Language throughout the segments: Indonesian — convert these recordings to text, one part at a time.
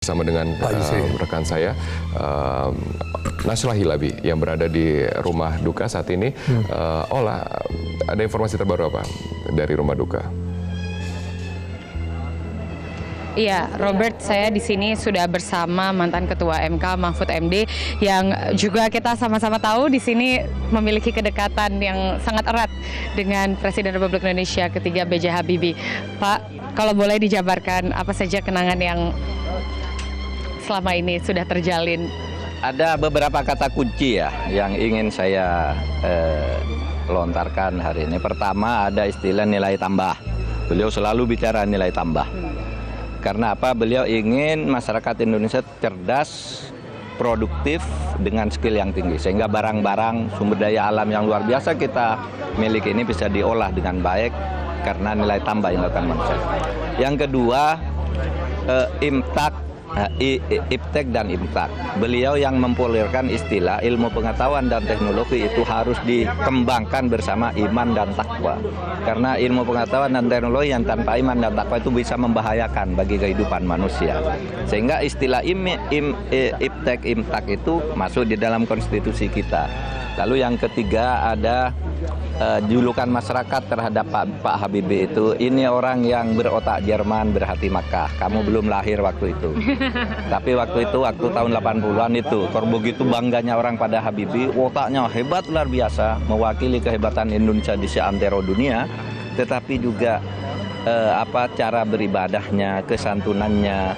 bersama dengan rekan saya Nasrullah Hilabi yang berada di rumah duka saat ini. Ola, ada informasi terbaru apa dari rumah duka? Iya, Robert, saya di sini sudah bersama mantan Ketua MK Mahfud MD yang juga kita sama-sama tahu di sini memiliki kedekatan yang sangat erat dengan Presiden Republik Indonesia ketiga B.J. Habibie. Pak, kalau boleh dijabarkan apa saja kenangan yang selama ini sudah terjalin? Ada beberapa kata kunci ya yang ingin saya lontarkan hari ini. Pertama, ada istilah nilai tambah. Beliau selalu bicara nilai tambah. Karena apa? Beliau ingin masyarakat Indonesia cerdas, produktif, dengan skill yang tinggi. Sehingga barang-barang sumber daya alam yang luar biasa kita miliki ini bisa diolah dengan baik karena nilai tambah yang dilakukan manusia. Yang kedua, Iptek dan Imtak. Beliau yang mempopulerkan istilah ilmu pengetahuan dan teknologi itu harus dikembangkan bersama iman dan takwa. Karena ilmu pengetahuan dan teknologi yang tanpa iman dan takwa itu bisa membahayakan bagi kehidupan manusia. Sehingga istilah Iptek, Imtak itu masuk di dalam konstitusi kita. Lalu yang ketiga ada julukan masyarakat terhadap Pak Habibie itu, ini orang yang berotak Jerman, berhati Makkah. Kamu belum lahir waktu itu. Tapi waktu tahun 80-an itu, begitu bangganya orang pada Habibie, otaknya hebat luar biasa, mewakili kehebatan Indonesia di seantero dunia, tetapi juga cara beribadahnya, kesantunannya,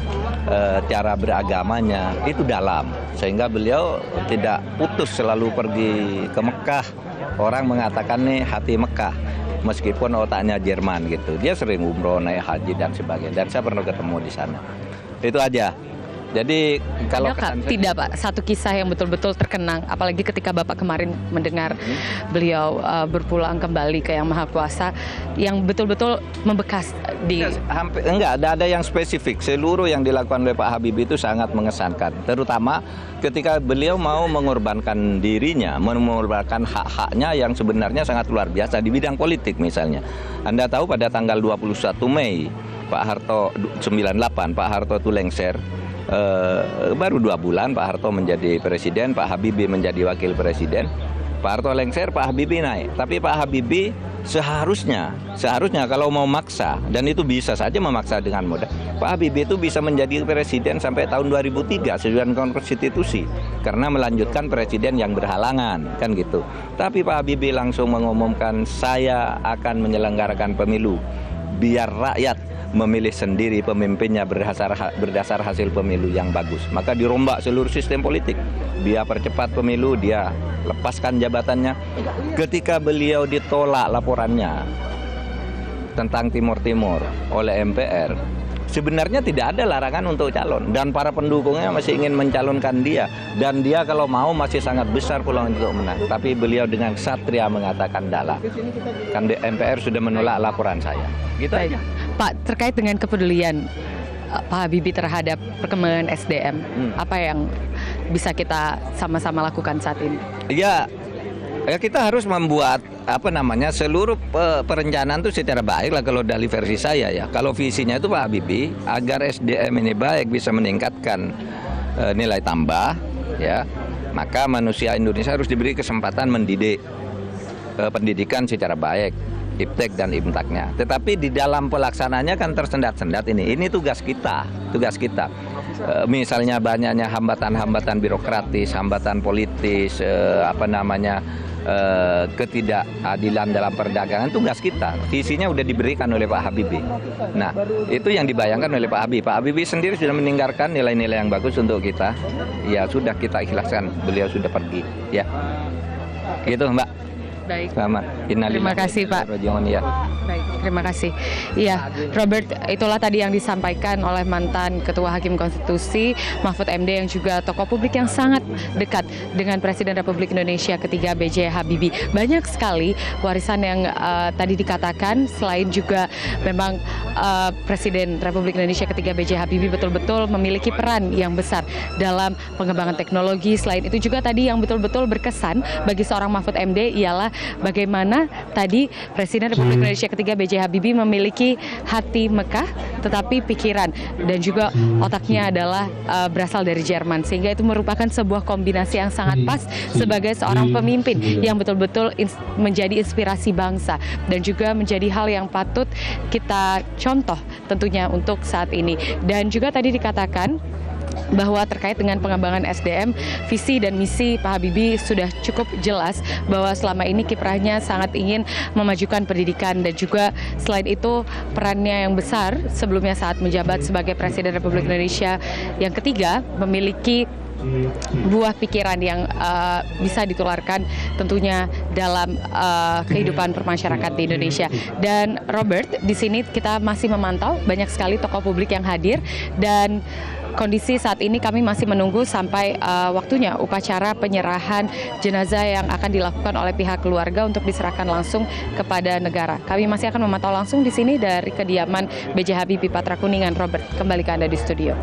cara beragamanya itu dalam. Sehingga beliau tidak putus selalu pergi ke Mekah. Orang mengatakan nih hati Mekah, meskipun otaknya Jerman gitu. Dia sering umroh, naik haji dan sebagainya. Dan saya pernah ketemu di sana. Itu aja. Jadi kalau tidak Pak, satu kisah yang betul-betul terkenang, apalagi ketika Bapak kemarin mendengar beliau berpulang kembali ke Yang Maha Kuasa, yang betul-betul membekas di enggak ada yang spesifik. Seluruh yang dilakukan oleh Pak Habibie itu sangat mengesankan, terutama ketika beliau mau mengorbankan dirinya, mengorbankan hak-haknya yang sebenarnya sangat luar biasa di bidang politik misalnya. Anda tahu pada tanggal 21 Mei Pak Harto 98, Pak Harto itu lengser. Baru 2 bulan Pak Harto menjadi presiden, Pak Habibie menjadi wakil presiden. Pak Harto lengser, Pak Habibie naik. Tapi Pak Habibie seharusnya kalau mau maksa, dan itu bisa saja memaksa dengan mudah, Pak Habibie itu bisa menjadi presiden sampai tahun 2003 sesuai dengan konstitusi, karena melanjutkan presiden yang berhalangan, kan gitu. Tapi Pak Habibie langsung mengumumkan, saya akan menyelenggarakan pemilu biar rakyat memilih sendiri pemimpinnya berdasar hasil pemilu yang bagus. Maka dirombak seluruh sistem politik. Dia percepat pemilu, dia lepaskan jabatannya. Ketika beliau ditolak laporannya tentang Timur Timur oleh MPR, sebenarnya tidak ada larangan untuk calon. Dan para pendukungnya masih ingin mencalonkan dia. Dan dia kalau mau masih sangat besar peluang untuk menang. Tapi beliau dengan satria mengatakan dala. Kan MPR sudah menolak laporan saya. Gitu aja. Pak, terkait dengan kepedulian Pak Habibie terhadap perkembangan SDM, apa yang bisa kita sama-sama lakukan saat ini? Ya kita harus membuat seluruh perencanaan itu secara baik lah kalau dari versi saya ya. Kalau visinya itu Pak Habibie agar SDM ini baik, bisa meningkatkan nilai tambah ya, maka manusia Indonesia harus diberi kesempatan mendidik, pendidikan secara baik, Iptek dan Imtaknya. Tetapi di dalam pelaksanaannya kan tersendat-sendat ini tugas kita. Misalnya banyaknya hambatan-hambatan birokratis, hambatan politis, ketidakadilan dalam perdagangan, tugas kita. Visinya sudah diberikan oleh Pak Habibie. Nah, itu yang dibayangkan oleh Pak Habibie. Pak Habibie sendiri sudah meninggalkan nilai-nilai yang bagus untuk kita. Ya sudah kita ikhlaskan, beliau sudah pergi. Ya, gitu Mbak. Baik. Selamat. Terima kasih Pak. Baik, terima kasih. Iya, Robert, itulah tadi yang disampaikan oleh mantan Ketua Hakim Konstitusi Mahfud MD yang juga tokoh publik yang sangat dekat dengan Presiden Republik Indonesia ketiga B.J. Habibie. Banyak sekali warisan yang tadi dikatakan, selain juga memang Presiden Republik Indonesia ketiga B.J. Habibie betul-betul memiliki peran yang besar dalam pengembangan teknologi. Selain itu juga tadi yang betul-betul berkesan bagi seorang Mahfud MD ialah bagaimana tadi Presiden Republik Indonesia ketiga B.J. Habibie memiliki hati Mekah, tetapi pikiran dan juga otaknya adalah berasal dari Jerman, sehingga itu merupakan sebuah kombinasi yang sangat pas sebagai seorang pemimpin yang betul-betul menjadi inspirasi bangsa dan juga menjadi hal yang patut kita contoh tentunya untuk saat ini. Dan juga tadi dikatakan bahwa terkait dengan pengembangan SDM, visi dan misi Pak Habibie sudah cukup jelas bahwa selama ini kiprahnya sangat ingin memajukan pendidikan dan juga selain itu perannya yang besar sebelumnya saat menjabat sebagai Presiden Republik Indonesia yang ketiga memiliki buah pikiran yang bisa ditularkan tentunya dalam kehidupan bermasyarakat di Indonesia. Dan Robert, di sini kita masih memantau banyak sekali tokoh publik yang hadir dan kondisi saat ini kami masih menunggu sampai waktunya upacara penyerahan jenazah yang akan dilakukan oleh pihak keluarga untuk diserahkan langsung kepada negara. Kami masih akan memantau langsung di sini dari kediaman B.J. Habibie Patra Kuningan. Robert, kembali ke Anda di studio.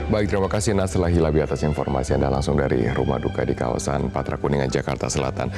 Baik, terima kasih Nasrullah Hilabi atas informasi Anda langsung dari rumah duka di kawasan Patra Kuningan, Jakarta Selatan.